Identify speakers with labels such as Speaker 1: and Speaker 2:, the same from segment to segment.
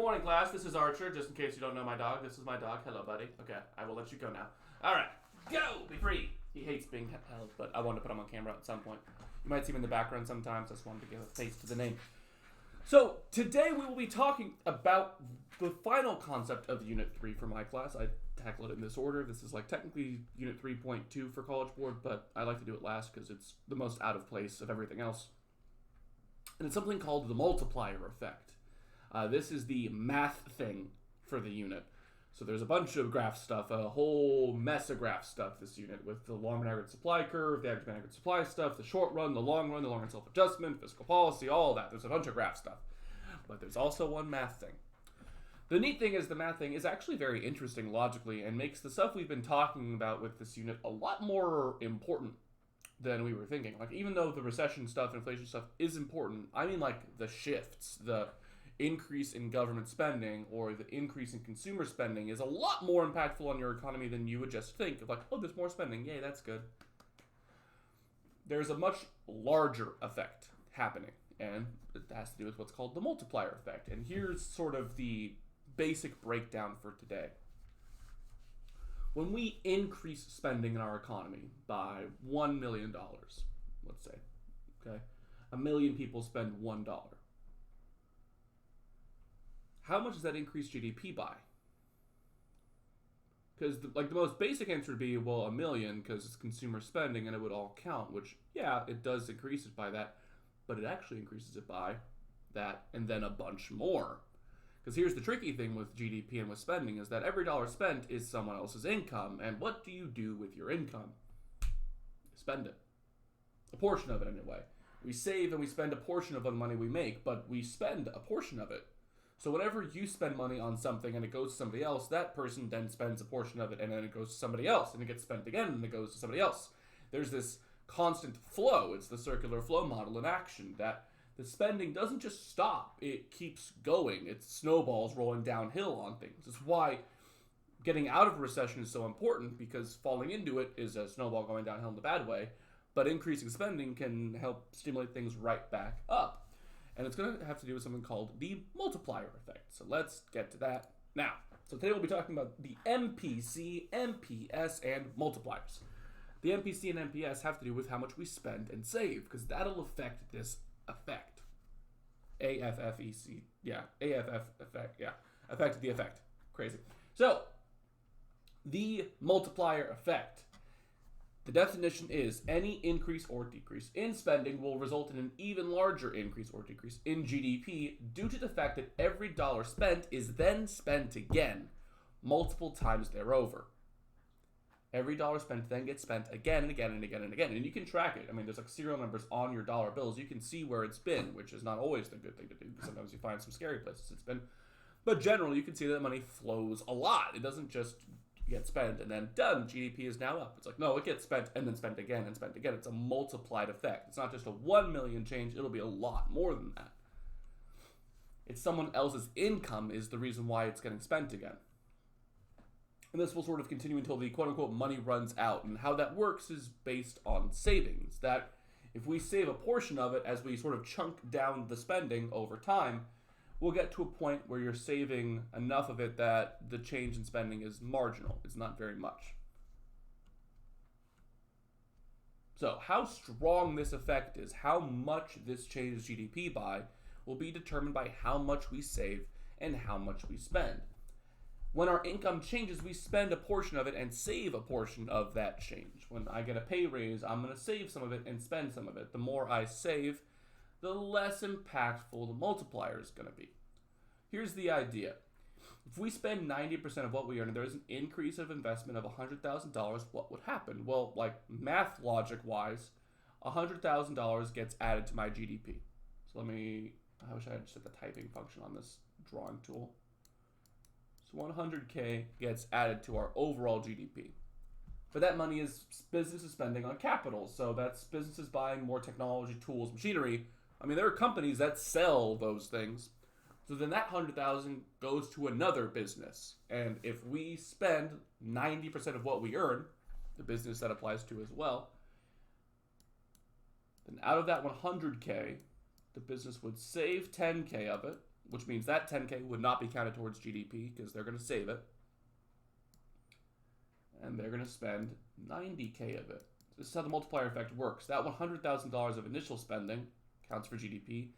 Speaker 1: morning, class. This is Archer. Just in case you don't know my dog, this is my dog. Hello, buddy. Okay, I will let you go now. All right, go. Be free. He hates being held, but I wanted to put him on camera at some point. You might see him in the background sometimes. I just wanted to give a face to the name. So today we will be talking about the final concept of Unit 3 for my class. I tackled it in this order. This is like technically Unit 3.2 for College Board, but I like to do it last because it's the most out of place of everything else. And it's something called the multiplier effect. This is the math thing for the unit. So there's a bunch of graph stuff, a whole mess of graph stuff this unit, with the long run aggregate supply curve, the average aggregate supply stuff, the short run, the long run self-adjustment, fiscal policy, all that. There's a bunch of graph stuff. But there's also one math thing. The neat thing is the math thing is actually very interesting logically and makes the stuff we've been talking about with this unit a lot more important than we were thinking. Like, even though the recession stuff, inflation stuff is important, I mean like the shifts, the increase in government spending or the increase in consumer spending is a lot more impactful on your economy than you would just think of, like, oh, there's more spending, yay, that's good. There's a much larger effect happening, and it has to do with what's called the multiplier effect. And here's sort of the basic breakdown for today. When we increase spending in our economy by $1 million, let's say, okay, 1 million people spend $1. How much does that increase GDP by? Because the most basic answer would be, well, 1 million, because it's consumer spending and it would all count, which, yeah, it does increase it by that, but it actually increases it by that and then a bunch more. Because here's the tricky thing with GDP and with spending is that every dollar spent is someone else's income, and what do you do with your income? Spend it. A portion of it, anyway. We save and we spend a portion of the money we make, but we spend a portion of it. So whenever you spend money on something and it goes to somebody else, that person then spends a portion of it and then it goes to somebody else and it gets spent again and it goes to somebody else. There's this constant flow. It's the circular flow model in action that the spending doesn't just stop. It keeps going. It snowballs rolling downhill on things. It's why getting out of a recession is so important, because falling into it is a snowball going downhill in the bad way, but increasing spending can help stimulate things right back up. And it's going to have to do with something called the multiplier effect. So let's get to that now. So today we'll be talking about the MPC, MPS, and multipliers. The MPC and MPS have to do with how much we spend and save, because that'll affect this effect. AFFEC. Yeah, AFF effect. Yeah, affect the effect. Crazy. So, the multiplier effect. The definition is any increase or decrease in spending will result in an even larger increase or decrease in GDP due to the fact that every dollar spent is then spent again, multiple times thereover. Every dollar spent then gets spent again and again and again and again. And you can track it. I mean, there's like serial numbers on your dollar bills. You can see where it's been, which is not always the good thing to do, because sometimes you find some scary places it's been. But generally, you can see that money flows a lot. It doesn't just get spent and then done. GDP is now up. It's like, no, it gets spent and then spent again and spent again. It's a multiplied effect. It's not just a 1 million change. It'll be a lot more than that. It's someone else's income is the reason why it's getting spent again. And this will sort of continue until the quote-unquote money runs out. And how that works is based on savings. That if we save a portion of it as we sort of chunk down the spending over time, we'll get to a point where you're saving enough of it that the change in spending is marginal. It's not very much. So how strong this effect is, how much this changes GDP by, will be determined by how much we save and how much we spend. When our income changes, we spend a portion of it and save a portion of that change. When I get a pay raise, I'm going to save some of it and spend some of it. The more I save, the less impactful the multiplier is going to be. Here's the idea. If we spend 90% of what we earn and there's an increase of investment of $100,000, what would happen? Well, like math logic-wise, $100,000 gets added to my GDP. So I wish I had just had the typing function on this drawing tool. So 100K gets added to our overall GDP. But that money is businesses spending on capital. So that's businesses buying more technology, tools, machinery. I mean, there are companies that sell those things. So then that 100,000 goes to another business. And if we spend 90% of what we earn, the business that applies to as well, then out of that 100K, the business would save 10K of it which means that 10K would not be counted towards GDP because they're going to save it. And they're going to spend 90K of it. This is how the multiplier effect works. That $100,000 of initial spending counts for GDP.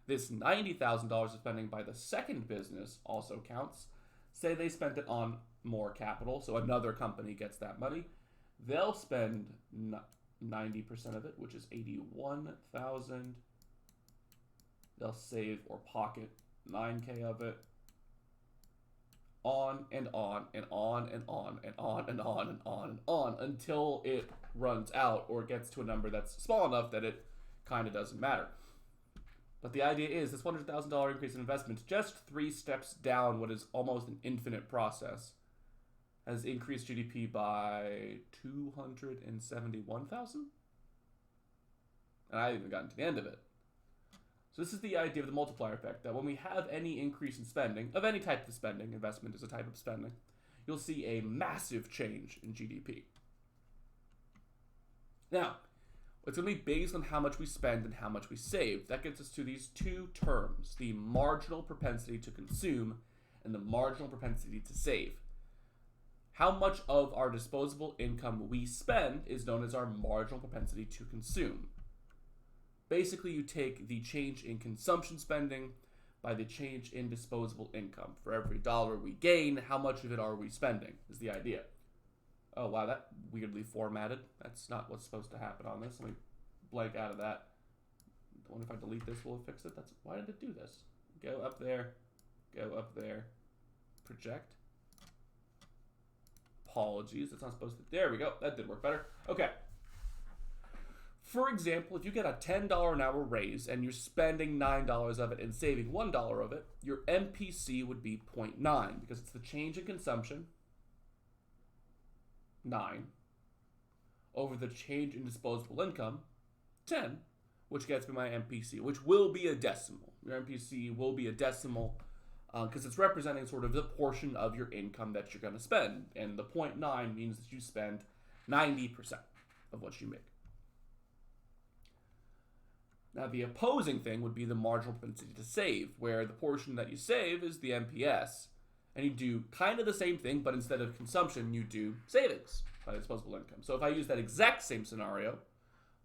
Speaker 1: This $90,000 of spending by the second business also counts. Say they spent it on more capital, so another company gets that money. They'll spend 90% of it, which is 81,000. They'll save or pocket 9K of it. On and on and on and on and on and on and on and on until it runs out or gets to a number that's small enough that it kind of doesn't matter. But the idea is this $100,000 increase in investment, just 3 steps down what is almost an infinite process, has increased GDP by 271,000? And I haven't even gotten to the end of it. So this is the idea of the multiplier effect, that when we have any increase in spending, of any type of spending, investment is a type of spending, you'll see a massive change in GDP. Now, it's going to be based on how much we spend and how much we save. That gets us to these 2 terms, the marginal propensity to consume and the marginal propensity to save. How much of our disposable income we spend is known as our marginal propensity to consume. Basically, you take the change in consumption spending by the change in disposable income. For every dollar we gain, how much of it are we spending is the idea. Oh, wow, that weirdly formatted. That's not what's supposed to happen on this. Let me blank out of that. I wonder if I delete this, will it fix it? Why did it do this? Go up there. Go up there. Project. Apologies, it's not supposed to. There we go. That did work better. Okay. For example, if you get a $10 an hour raise and you're spending $9 of it and saving $1 of it, your MPC would be 0.9 because it's the change in consumption, 9, over the change in disposable income, 10, which gets me my MPC, which will be a decimal. Your MPC will be a decimal because it's representing sort of the portion of your income that you're going to spend. And the 0.9 means that you spend 90% of what you make. Now, the opposing thing would be the marginal propensity to save, where the portion that you save is the MPS. And you do kind of the same thing, but instead of consumption, you do savings by disposable income. So if I use that exact same scenario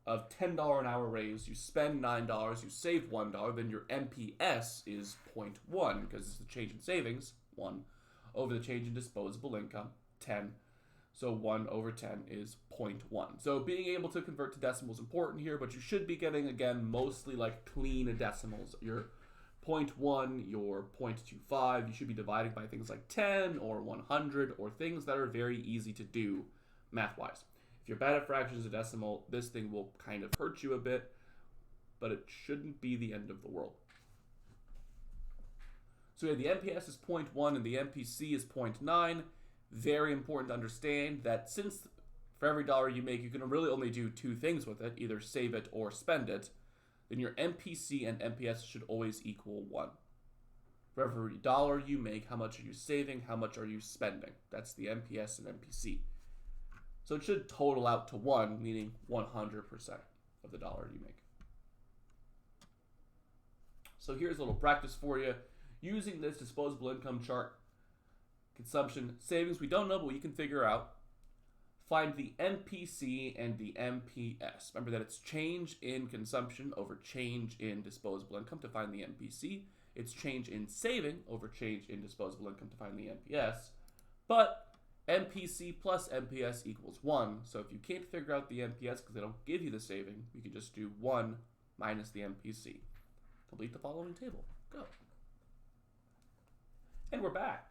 Speaker 1: of $10 an hour raise, you spend $9, you save $1, then your MPS is 0.1, because it's the change in savings, 1, over the change in disposable income, 10. So 1 over 10 is 0.1. So being able to convert to decimals is important here, but you should be getting, again, mostly like clean decimals. Your 0.1, your 0.25, you should be dividing by things like 10 or 100 or things that are very easy to do math-wise. If you're bad at fractions or decimal, this thing will kind of hurt you a bit, but it shouldn't be the end of the world. So yeah, the MPS is 0.1 and the MPC is 0.9. Very important to understand that since for every dollar you make, you can really only do 2 things with it, either save it or spend it, then your MPC and MPS should always equal 1. For every dollar you make, how much are you saving, how much are you spending? That's the MPS and MPC. So it should total out to 1, meaning 100% of the dollar you make. So here's a little practice for you. Using this disposable income chart, consumption, savings, we don't know, but we can figure out. Find the MPC and the MPS. Remember that it's change in consumption over change in disposable income to find the MPC. It's change in saving over change in disposable income to find the MPS. But MPC plus MPS equals 1. So if you can't figure out the MPS because they don't give you the saving, you can just do 1 minus the MPC. Complete the following table. Go. And we're back.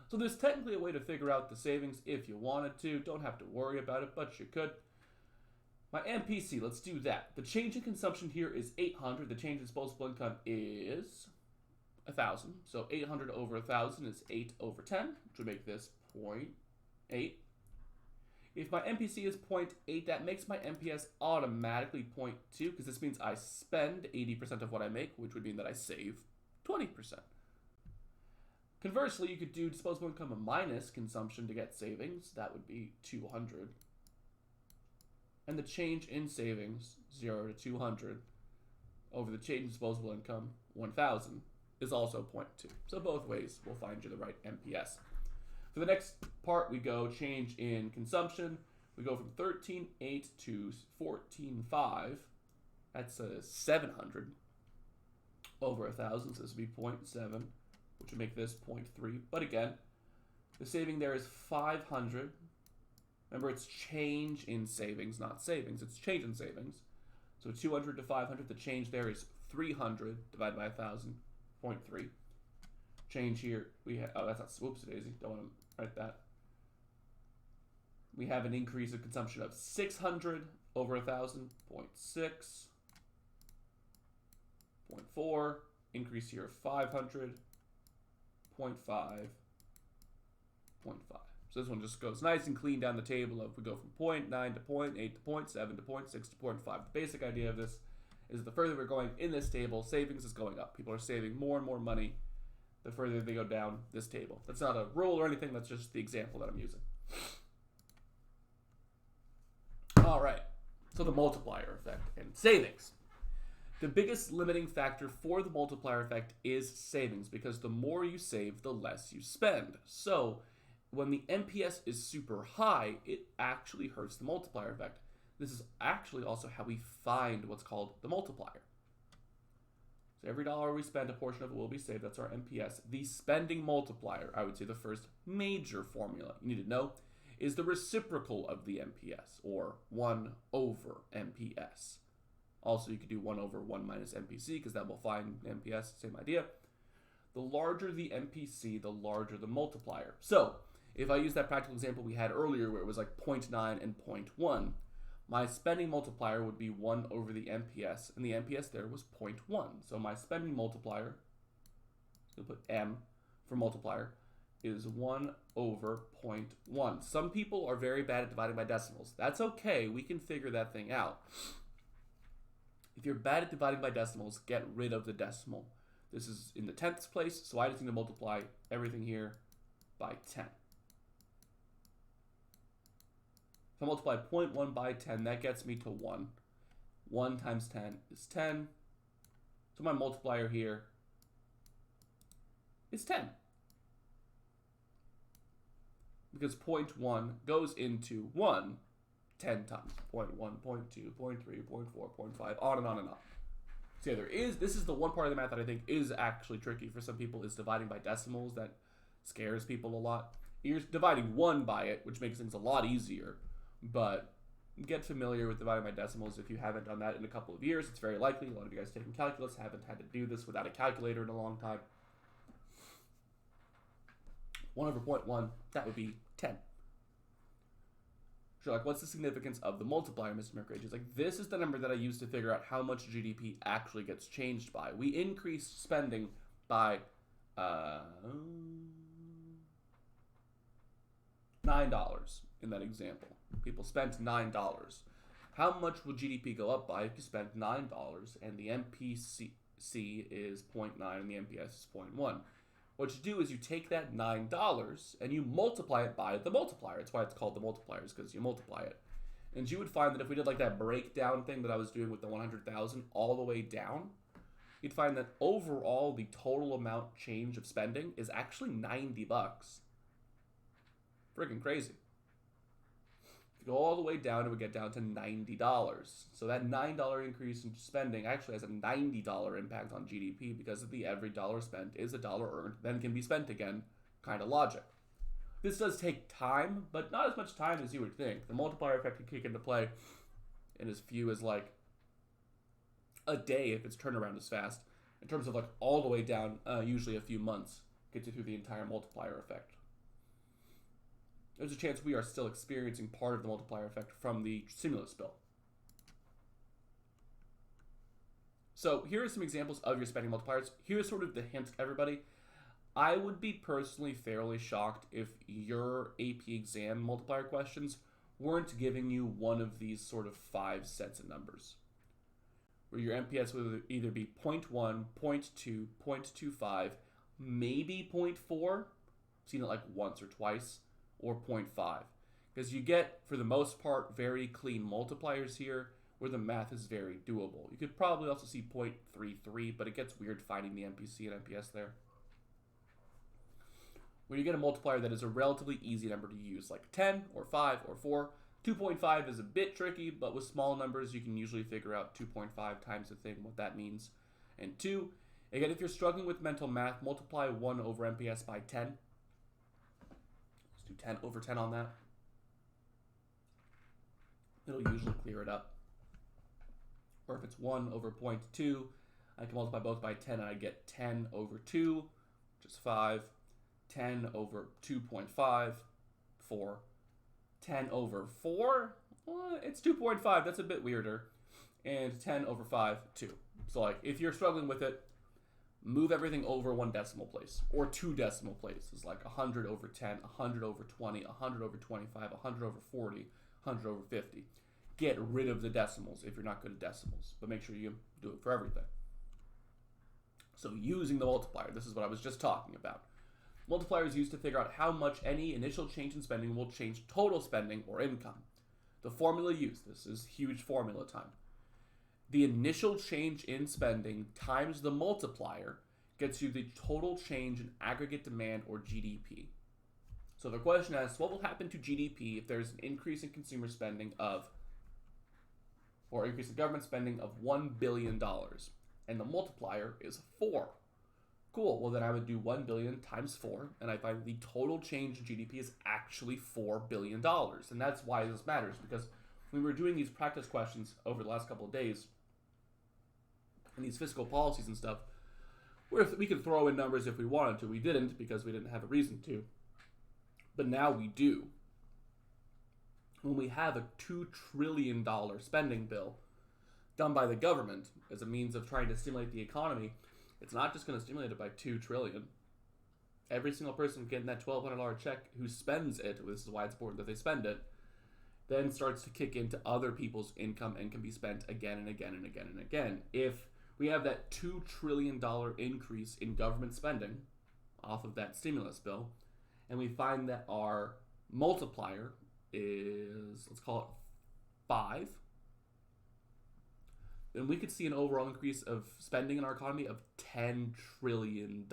Speaker 1: So there's technically a way to figure out the savings if you wanted to. Don't have to worry about it, but you could. My MPC, let's do that. The change in consumption here is 800. The change in disposable income is 1,000. So 800 over 1,000 is 8 over 10, which would make this 0.8. If my MPC is 0.8, that makes my MPS automatically 0.2, because this means I spend 80% of what I make, which would mean that I save 20%. Conversely, you could do disposable income minus consumption to get savings. That would be 200. And the change in savings, 0 to 200, over the change in disposable income, 1,000. is also 0.2. So both ways will find you the right MPS. For the next part, we go change in consumption. We go from 13.8 to 14.5. That's 700 over 1,000. So this would be 0.7, which would make this 0.3. But again, the saving there is 500. Remember, it's change in savings, not savings. It's change in savings. So 200 to 500, the change there is 300 divided by 1,000, 0.3. Change here, we have, oh, that's not, whoops daisy, don't want to write that. We have an increase of consumption of 600 over 1,000, 0.6, 0.4, increase here of 500, 0.5, 0.5. So this one just goes nice and clean down the table of we go from 0.9 to 0.8 to 0.7 to 0.6 to 0.5. The basic idea of this is the further we're going in this table, savings is going up. People are saving more and more money the further they go down this table. That's not a rule or anything, that's just the example that I'm using. All right, so the multiplier effect and savings. The biggest limiting factor for the multiplier effect is savings, because the more you save, the less you spend. So when the MPS is super high, it actually hurts the multiplier effect. This is actually also how we find what's called the multiplier. So every dollar we spend, a portion of it will be saved. That's our MPS. The spending multiplier, I would say the first major formula you need to know, is the reciprocal of the MPS, or 1 over MPS. Also, you could do 1 over 1 minus MPC, because that will find MPS, same idea. The larger the MPC, the larger the multiplier. So if I use that practical example we had earlier where it was like 0.9 and 0.1, my spending multiplier would be 1 over the MPS, and the MPS there was 0.1. So my spending multiplier, we'll put M for multiplier, is 1 over 0.1. Some people are very bad at dividing by decimals. That's okay, we can figure that thing out. If you're bad at dividing by decimals, get rid of the decimal. This is in the 10th place, so I just need to multiply everything here by 10. If I multiply 0.1 by 10, that gets me to 1. 1 times 10 is 10. So my multiplier here is 10. Because 0.1 goes into 1 10 times. 0.1, 0.2, 0.3, 0.4, 0.5, on and on and on. So yeah, this is the one part of the math that I think is actually tricky for some people, is dividing by decimals. That scares people a lot. You're dividing 1 by it, which makes things a lot easier. But get familiar with dividing by decimals if you haven't done that in a couple of years. It's very likely. A lot of you guys taking calculus haven't had to do this without a calculator in a long time. 1 over 0.1, that would be 10. So like, what's the significance of the multiplier, Mr. McRage? It's like, this is the number that I use to figure out how much GDP actually gets changed by. We increased spending by $9 in that example. People spent $9. How much would GDP go up by if you spent $9 and the MPC is 0.9 and the MPS is 0.1? What you do is you take that $9 and you multiply it by the multiplier. That's why it's called the multipliers, because you multiply it. And you would find that if we did like that breakdown thing that I was doing with the 100,000 all the way down, you'd find that overall the total amount change of spending is actually $90. Freaking crazy. If you go all the way down, it would get down to $90. So that $9 increase in spending actually has a $90 impact on GDP, because of the every dollar spent is a dollar earned, then can be spent again kind of logic. This does take time, but not as much time as you would think. The multiplier effect can kick into play in as few as like a day if its turnaround is fast. In terms of like all the way down, usually a few months gets you through the entire multiplier effect. There's a chance we are still experiencing part of the multiplier effect from the stimulus bill. So here are some examples of your spending multipliers. Here's sort of the hint, everybody. I would be personally fairly shocked if your AP exam multiplier questions weren't giving you one of these sort of 5 sets of numbers, where your MPS would either be 0.1, 0.2, 0.25, maybe 0.4. I've seen it like once or twice. Or 0.5, because you get, for the most part, very clean multipliers here where the math is very doable. You could probably also see 0.33, but it gets weird finding the MPC and MPS there. When you get a multiplier that is a relatively easy number to use, like 10 or 5 or 4, 2.5 is a bit tricky, but with small numbers, you can usually figure out 2.5 times the thing, what that means. And 2, again, if you're struggling with mental math, multiply 1 over MPS by 10. Let's do 10 over 10 on that. It'll usually clear it up. Or if it's 1 over 0.2, I can multiply both by 10 and I get 10 over 2, which is 5. 10 over 2.5, 4. 10 over 4, well, it's 2.5. That's a bit weirder. And 10 over 5, 2. So like, if you're struggling with it, move everything over 1 decimal place. Or 2 decimal places, like 100 over 10, 100 over 20, 100 over 25, 100 over 40, 100 over 50. Get rid of the decimals if you're not good at decimals. But make sure you do it for everything. So using the multiplier, this is what I was just talking about. Multiplier is used to figure out how much any initial change in spending will change total spending or income. The formula used, this is huge formula time. The initial change in spending times the multiplier gets you the total change in aggregate demand or GDP. So the question asks, what will happen to GDP if there's an increase in consumer spending of, or increase in government spending of $1 billion, and the multiplier is 4. Cool, well then I would do 1 billion times 4, and I find the total change in GDP is actually $4 billion. And that's why this matters, because when we were doing these practice questions over the last couple of days, and these fiscal policies and stuff, we could throw in numbers if we wanted to. We didn't, because we didn't have a reason to. But now we do. When we have a $2 trillion spending bill done by the government as a means of trying to stimulate the economy, it's not just going to stimulate it by $2 trillion. Every single person getting that $1,200 check who spends it, this is why it's important that they spend it, then starts to kick into other people's income and can be spent again and again and again and again. If we have that $2 trillion increase in government spending off of that stimulus bill, and we find that our multiplier is, let's call it 5, then we could see an overall increase of spending in our economy of $10 trillion.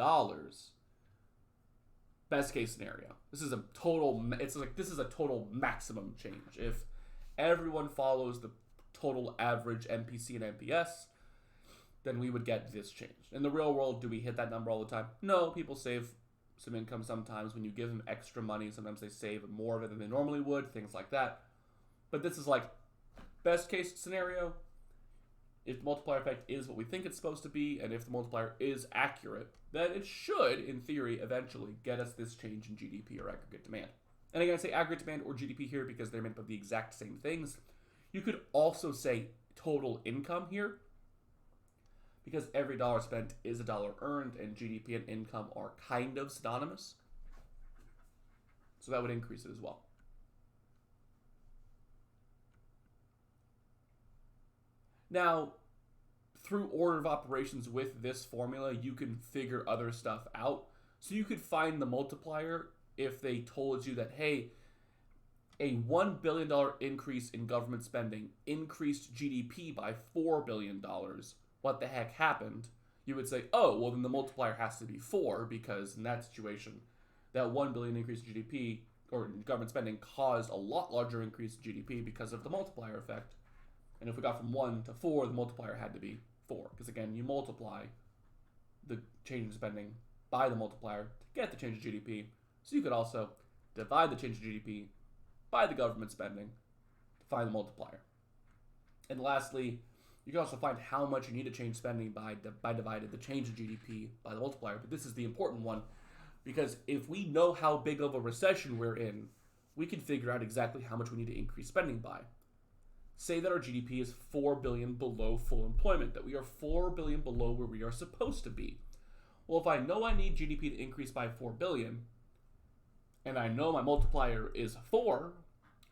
Speaker 1: Best case scenario. This is a total maximum change. If everyone follows the total average MPC and MPS, then we would get this change. In the real world, do we hit that number all the time? No, people save some income sometimes. When you give them extra money, sometimes they save more of it than they normally would, things like that. But this is like best case scenario. If the multiplier effect is what we think it's supposed to be, and if the multiplier is accurate, then it should, in theory, eventually get us this change in GDP or aggregate demand. And again, I say aggregate demand or GDP here because they're made up of the exact same things. You could also say total income here, because every dollar spent is a dollar earned, and GDP and income are kind of synonymous. So that would increase it as well. Now, through order of operations with this formula, you can figure other stuff out. So you could find the multiplier if they told you that, hey, a $1 billion increase in government spending increased GDP by $4 billion. What the heck happened? You would say, oh, well then the multiplier has to be 4, because in that situation, that $1 billion increase in GDP or government spending caused a lot larger increase in GDP because of the multiplier effect. And if we got from 1 to 4, the multiplier had to be 4. Because again, you multiply the change in spending by the multiplier to get the change in GDP. So you could also divide the change in GDP by the government spending to find the multiplier. And lastly, you can also find how much you need to change spending by divided the change in GDP by the multiplier. But this is the important one, because if we know how big of a recession we're in, we can figure out exactly how much we need to increase spending by. Say that our GDP is 4 billion below full employment, that we are 4 billion below where we are supposed to be. Well, if I know I need GDP to increase by 4 billion, and I know my multiplier is 4,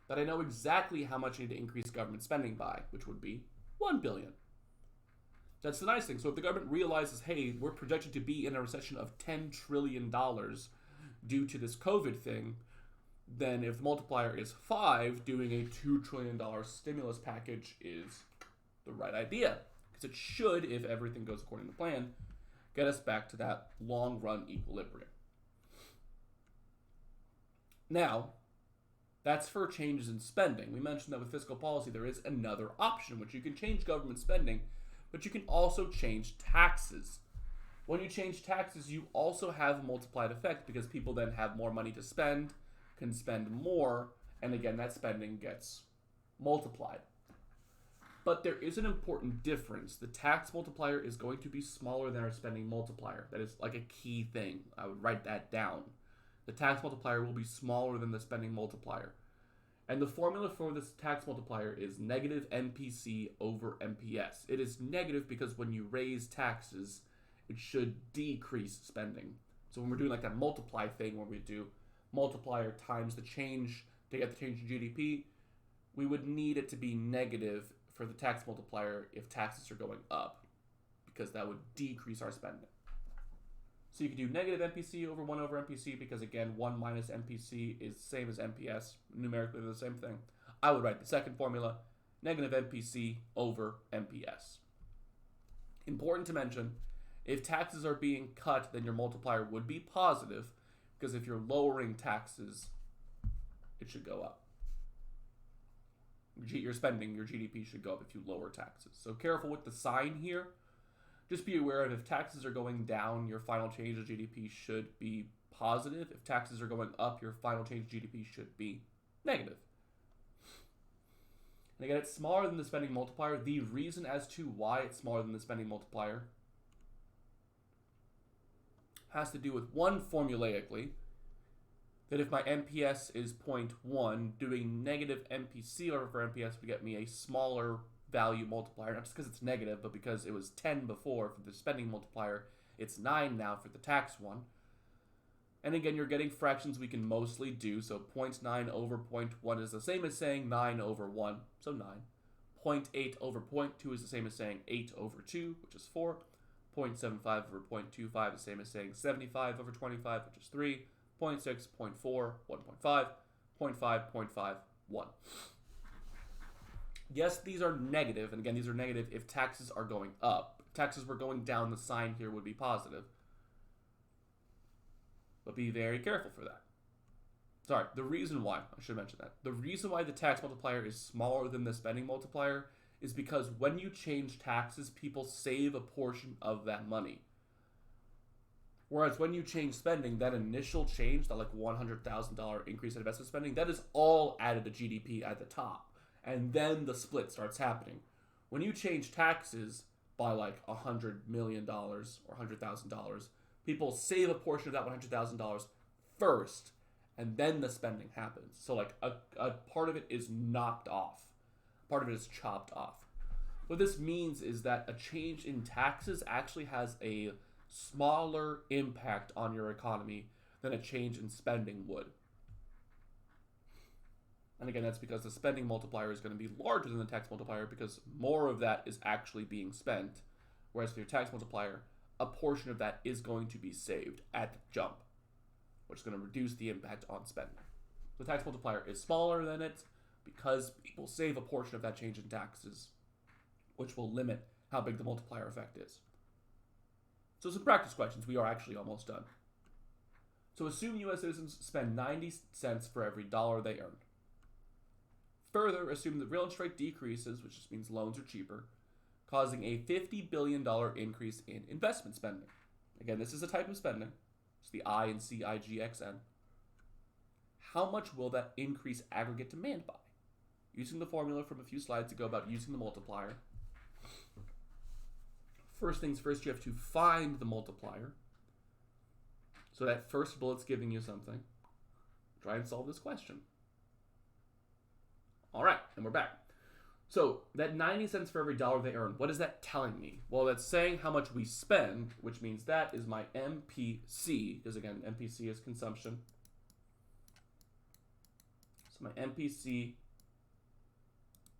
Speaker 1: then I know exactly how much I need to increase government spending by, which would be 1 billion. That's the nice thing. So if the government realizes, hey, we're projected to be in a recession of $10 trillion due to this COVID thing, then if the multiplier is 5, doing a $2 trillion stimulus package is the right idea. Because it should, if everything goes according to plan, get us back to that long-run equilibrium. Now, that's for changes in spending. We mentioned that with fiscal policy, there is another option, which you can change government spending, but you can also change taxes. When you change taxes, you also have a multiplied effect because people then have more money to spend, can spend more, and again, that spending gets multiplied. But there is an important difference. The tax multiplier is going to be smaller than our spending multiplier. That is like a key thing. I would write that down. The tax multiplier will be smaller than the spending multiplier. And the formula for this tax multiplier is negative MPC over MPS. It is negative because when you raise taxes, it should decrease spending. So when we're doing like that multiply thing where we do multiplier times the change to get the change in GDP, we would need it to be negative for the tax multiplier if taxes are going up, because that would decrease our spending. So you can do negative MPC over 1 over MPC because, again, 1 minus MPC is the same as MPS. Numerically, they're the same thing. I would write the second formula, negative MPC over MPS. Important to mention, if taxes are being cut, then your multiplier would be positive, because if you're lowering taxes, it should go up. Your spending, your GDP should go up if you lower taxes. So careful with the sign here. Just be aware of if taxes are going down, your final change of GDP should be positive. If taxes are going up, your final change of GDP should be negative. And again, it's smaller than the spending multiplier. The reason as to why it's smaller than the spending multiplier has to do with, one, formulaically, that if my MPS is 0.1, doing negative MPC over MPS would get me a smaller value multiplier, not just because it's negative, but because it was 10 before for the spending multiplier, it's 9 now for the tax one. And again, you're getting fractions we can mostly do, so 0.9 over 0.1 is the same as saying 9 over 1, so 9. 0.8 over 0.2 is the same as saying 8 over 2, which is 4. 0.75 over 0.25 is the same as saying 75 over 25, which is 3. 0.6, 0.4, 1.5, 0.5, 0.5, 1. Yes, these are negative, and again, these are negative if taxes are going up. If taxes were going down, the sign here would be positive. But be very careful for that. Sorry, the reason why, I should mention that. The reason why the tax multiplier is smaller than the spending multiplier is because when you change taxes, people save a portion of that money. Whereas when you change spending, that initial change, that like $100,000 increase in investment spending, that is all added to GDP at the top. And then the split starts happening. When you change taxes by like $100 million or $100,000, people save a portion of that $100,000 first, and then the spending happens. So like a part of it is knocked off. Part of it is chopped off. What this means is that a change in taxes actually has a smaller impact on your economy than a change in spending would. And again, that's because the spending multiplier is going to be larger than the tax multiplier because more of that is actually being spent. Whereas for your tax multiplier, a portion of that is going to be saved at the jump, which is going to reduce the impact on spending. The tax multiplier is smaller than it because people save a portion of that change in taxes, which will limit how big the multiplier effect is. So some practice questions. We are actually almost done. So assume U.S. citizens spend 90 cents for every dollar they earn. Further, assume that real interest rate decreases, which just means loans are cheaper, causing a $50 billion increase in investment spending. Again, this is a type of spending. It's the I in CIGXN. How much will that increase aggregate demand by? Using the formula from a few slides ago about using the multiplier. First things first, you have to find the multiplier. So that first bullet's giving you something. Try and solve this question. All right, and we're back. So that 90 cents for every dollar they earn, what is that telling me? Well, that's saying how much we spend, which means that is my MPC, because again, MPC is consumption. So my MPC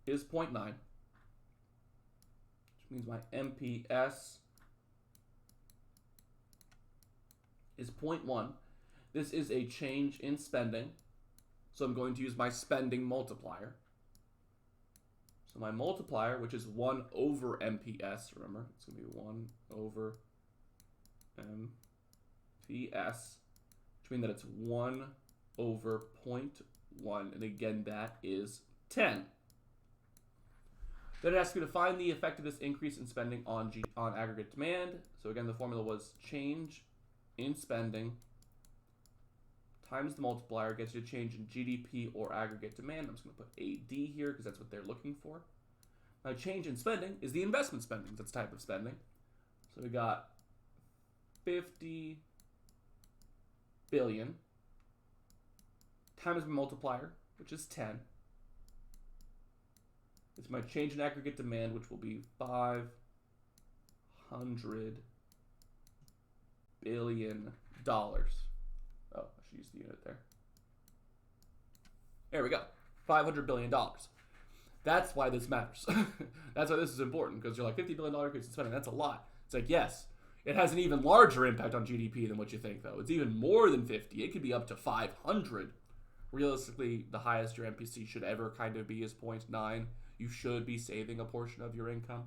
Speaker 1: is 0.9, which means my MPS is 0.1. This is a change in spending, so I'm going to use my spending multiplier. So So my multiplier, which is 1 over MPS, remember, it's going to be 1 over MPS, which means that it's 1 over 0.1, and again, that is 10. Then it asks you to find the effect of this increase in spending on aggregate demand. So again, the formula was change in spending times the multiplier gets you a change in GDP or aggregate demand. I'm just going to put AD here because that's what they're looking for. Now, change in spending is the investment spending. That's a type of spending. So we got 50 billion times my multiplier, which is 10. It's my change in aggregate demand, which will be $500 billion. Oh, I should use the unit there. There we go. $500 billion. That's why this matters. That's why this is important, because you're like, $50 billion increase in spending, that's a lot. It's like, yes, it has an even larger impact on GDP than what you think, though. It's even more than 50. It could be up to 500. Realistically, the highest your MPC should ever kind of be is 0.9. You should be saving a portion of your income.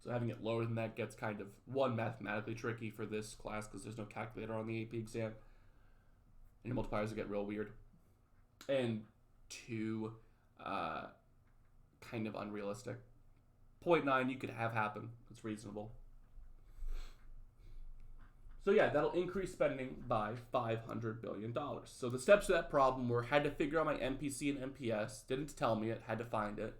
Speaker 1: So having it lower than that gets kind of, one, mathematically tricky for this class because there's no calculator on the AP exam. And your multipliers will get real weird. And two, kind of unrealistic. 0.9 you could have happen. It's reasonable. So yeah, that'll increase spending by $500 billion. So the steps to that problem were, had to figure out my MPC and MPS, didn't tell me it, had to find it.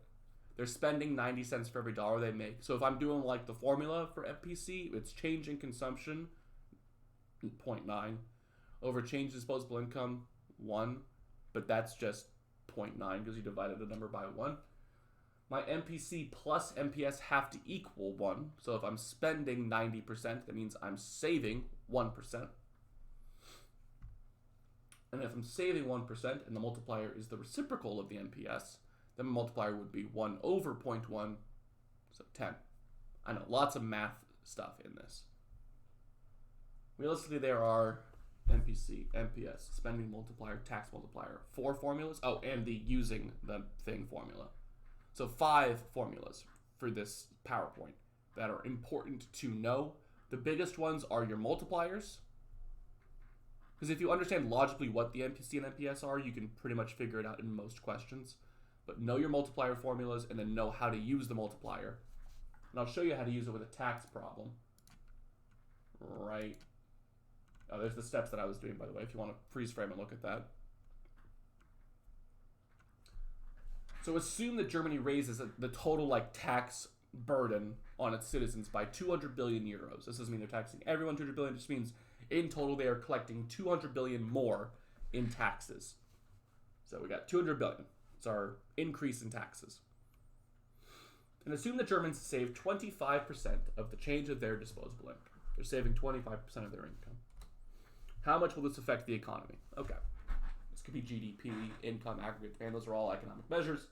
Speaker 1: They're spending 90 cents for every dollar they make. So if I'm doing like the formula for MPC, it's change in consumption, 0.9, over change in disposable income, 1, but that's just 0.9 because you divided the number by 1. My MPC plus MPS have to equal 1. So if I'm spending 90%, that means I'm saving 1%. And if I'm saving 1% and the multiplier is the reciprocal of the MPS, then my multiplier would be 1 over 0.1, so 10. I know, lots of math stuff in this. Realistically, there are MPC, MPS, spending multiplier, tax multiplier, 4 formulas. Oh, and the using the thing formula. So 5 formulas for this PowerPoint that are important to know. The biggest ones are your multipliers. Because if you understand logically what the MPC and MPS are, you can pretty much figure it out in most questions. But know your multiplier formulas and then know how to use the multiplier. And I'll show you how to use it with a tax problem. Right. Oh, there's the steps that I was doing, by the way, if you want to freeze frame and look at that. So assume that Germany raises the total tax burden on its citizens by 200 billion euros. This doesn't mean they're taxing everyone 200 billion. It just means in total they are collecting 200 billion more in taxes. So we got 200 billion. It's our increase in taxes. And assume the Germans save 25% of the change of their disposable income. They're saving 25% of their income. How much will this affect the economy? Okay. This could be GDP, income, aggregate demand. Those are all economic measures.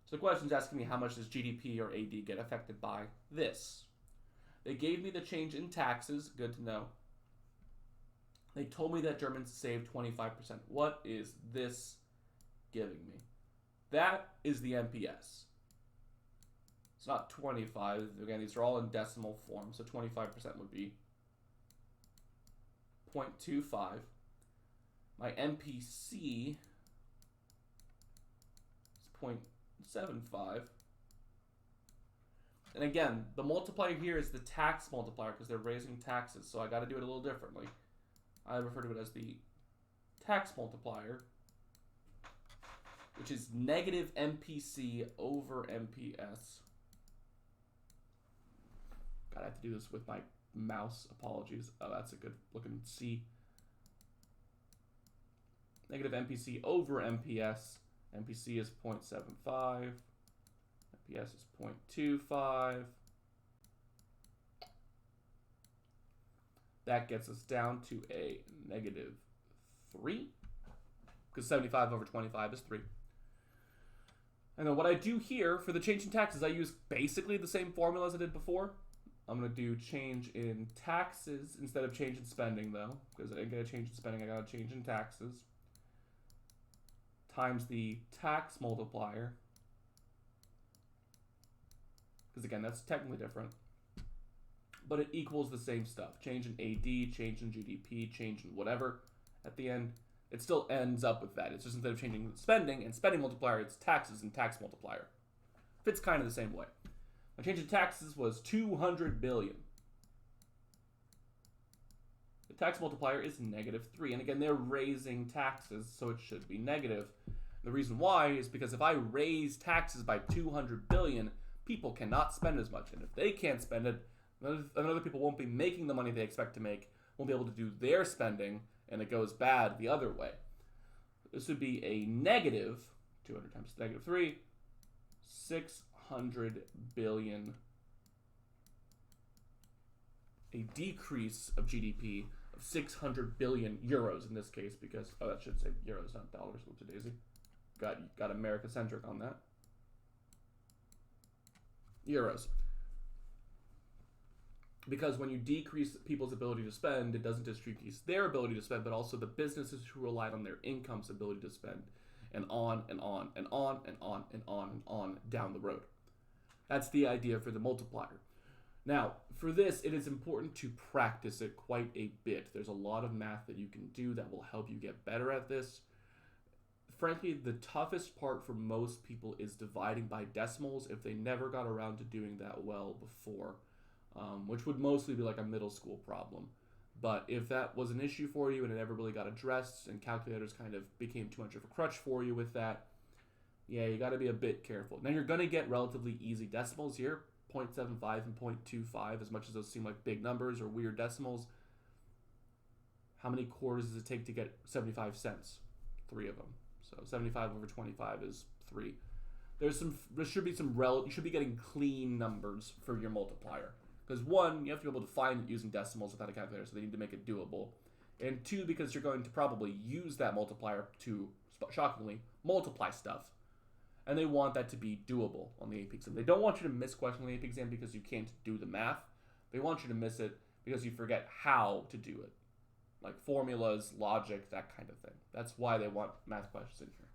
Speaker 1: So the question's asking me how much does GDP or AD get affected by this? They gave me the change in taxes. Good to know. They told me that Germans saved 25%. What is this giving me? That is the MPS. It's not 25. Again, these are all in decimal form. So 25% would be 0.25. My MPC is 0.75. And again, the multiplier here is the tax multiplier because they're raising taxes. So I got to do it a little differently. I refer to it as the tax multiplier, which is negative MPC over MPS. God, I have to do this with my mouse. Apologies. Oh, that's a good looking C. Negative MPC over MPS. MPC is 0.75. MPS is 0.25. That gets us down to a negative 3. Because 75 over 25 is 3. And then what I do here for the change in taxes, I use basically the same formula as I did before. I'm going to do change in taxes instead of change in spending, though. Because I didn't get a change in spending, I got a change in taxes. Times the tax multiplier, because again, that's technically different. But it equals the same stuff. Change in AD, change in GDP, change in whatever. At the end, it still ends up with that. It's just instead of changing spending and spending multiplier, it's taxes and tax multiplier. Fits kind of the same way. My change in taxes was 200 billion. The tax multiplier is -3. And again, they're raising taxes, so it should be negative. The reason why is because if I raise taxes by 200 billion, people cannot spend as much. And if they can't spend it, other people won't be making the money they expect to make, won't be able to do their spending, and it goes bad the other way. This would be a negative, 200 times -3, 600 billion. A decrease of GDP of 600 billion euros in this case, because, that should say euros, not dollars, whoopsie daisy. Got America-centric on that. Euros. Because when you decrease people's ability to spend, it doesn't just decrease their ability to spend, but also the businesses who relied on their income's ability to spend, and on and on and on and on and on and on down the road. That's the idea for the multiplier. Now, for this, it is important to practice it quite a bit. There's a lot of math that you can do that will help you get better at this. Frankly, the toughest part for most people is dividing by decimals if they never got around to doing that well before. Which would mostly be like a middle school problem. But if that was an issue for you and it never really got addressed and calculators kind of became too much of a crutch for you with that, yeah, you got to be a bit careful. Now, you're going to get relatively easy decimals here, 0.75 and 0.25, as much as those seem like big numbers or weird decimals. How many quarters does it take to get 75 cents? 3 of them. So 75 over 25 is 3. There should be you should be getting clean numbers for your multiplier. Because 1, you have to be able to find it using decimals without a calculator, so they need to make it doable. And 2, because you're going to probably use that multiplier to, shockingly, multiply stuff. And they want that to be doable on the AP exam. They don't want you to miss question on the AP exam because you can't do the math. They want you to miss it because you forget how to do it. Like formulas, logic, that kind of thing. That's why they want math questions in here.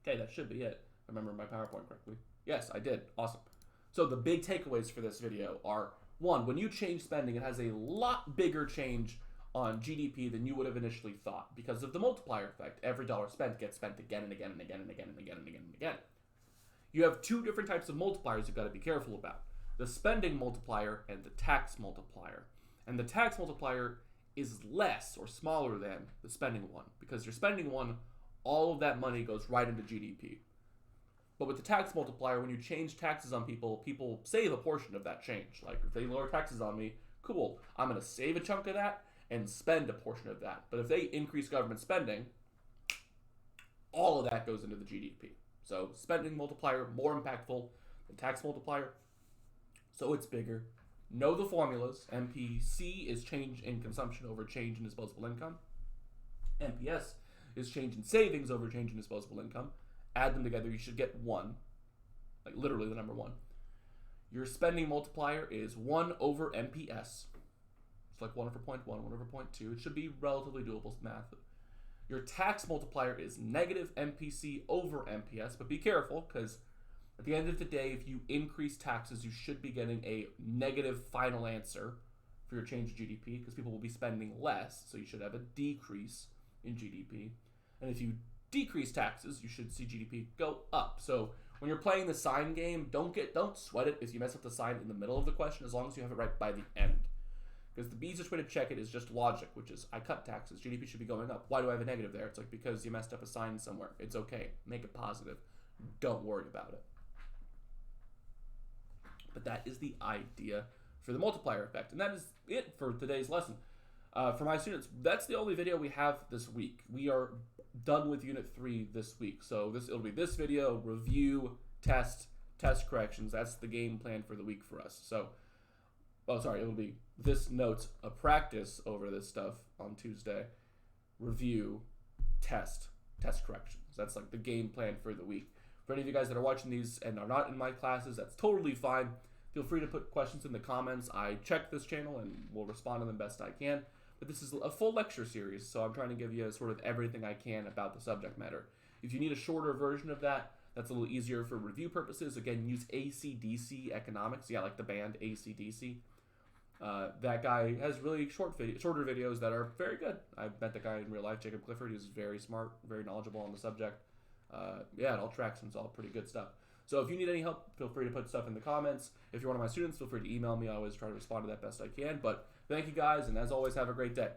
Speaker 1: Okay, that should be it. I remember my PowerPoint correctly. Yes, I did. Awesome. So the big takeaways for this video are, 1, when you change spending, it has a lot bigger change on GDP than you would have initially thought because of the multiplier effect. Every dollar spent gets spent again and again and again and again and again and again and again. You have 2 different types of multipliers you've got to be careful about. The spending multiplier and the tax multiplier. And the tax multiplier is less or smaller than the spending one because your spending one, all of that money goes right into GDP. But with the tax multiplier, when you change taxes on people, people save a portion of that change. Like, if they lower taxes on me, cool, I'm going to save a chunk of that and spend a portion of that. But if they increase government spending, all of that goes into the GDP. So spending multiplier, more impactful than tax multiplier. So it's bigger. Know the formulas. MPC is change in consumption over change in disposable income. MPS is change in savings over change in disposable income. Add them together, you should get 1. Like literally the number 1. Your spending multiplier is 1 over MPS. It's like 1 over 0.1, 1 over 0.2. It should be relatively doable math. Your tax multiplier is negative MPC over MPS, but be careful because at the end of the day, if you increase taxes, you should be getting a negative final answer for your change in GDP because people will be spending less, so you should have a decrease in GDP. And if you decrease taxes, you should see GDP go up. So when you're playing the sign game, don't sweat it if you mess up the sign in the middle of the question, as long as you have it right by the end. Because the easiest way to check it is just logic, which is I cut taxes, GDP should be going up. Why do I have a negative there? It's like because you messed up a sign somewhere. It's okay. Make it positive. Don't worry about it. But that is the idea for the multiplier effect. And that is it for today's lesson. For my students, that's the only video we have this week. We are done with Unit 3 this week. So it'll be this video, review, test corrections. That's the game plan for the week for us. So, it'll be this notes a practice over this stuff on Tuesday, review, test corrections. That's like the game plan for the week. For any of you guys that are watching these and are not in my classes, that's totally fine. Feel free to put questions in the comments. I check this channel and will respond to them best I can. But this is a full lecture series, so I'm trying to give you sort of everything I can about the subject matter. If you need a shorter version of that, That's a little easier for review purposes. Again, use AC/DC Economics. Yeah, like the band AC/DC. That guy has really shorter videos that are very good. I met the guy in real life, Jacob Clifford. He's very smart, very knowledgeable on the subject. Yeah, it all tracks and it's all pretty good stuff. So if you need any help, feel free to put stuff in the comments. If you're one of my students, feel free to email me. I always try to respond to that best I can. But thank you guys, and as always, have a great day.